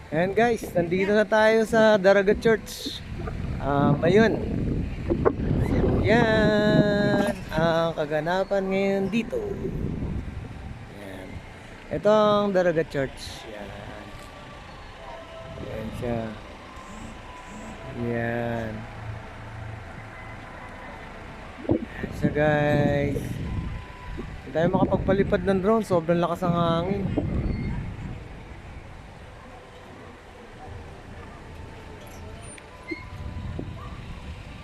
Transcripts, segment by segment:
Ayan guys, nandito na tayo sa Daraga Church. Ayun. So yan ang kaganapan ngayon dito. Ayan. Ito ang Daraga Church. Yan. Ayan siya. Yan. Ayan siya guys. Hindi tayo makapagpalipad ng drone. Sobrang lakas ang hangin.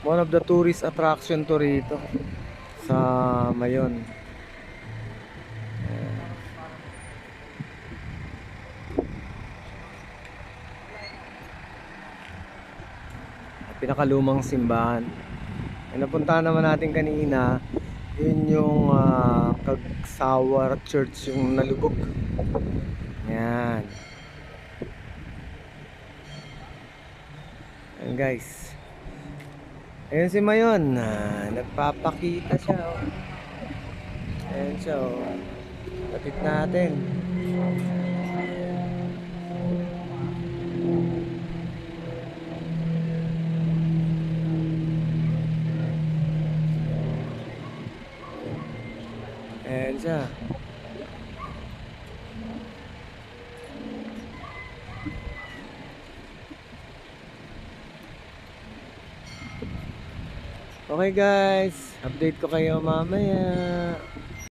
One of the tourist attraction to rito sa Mayon. Pinakalumang simbahan. Ay, napuntahan naman natin kanina, yun yung Kagsawar Church, yung nalubog. Yan. Ayan guys. Ayan si Mayon. Nagpapakita siya. Oh. Ayan siya. Oh. Lapit natin. Ayan siya. Okay guys, update ko kayo mamaya.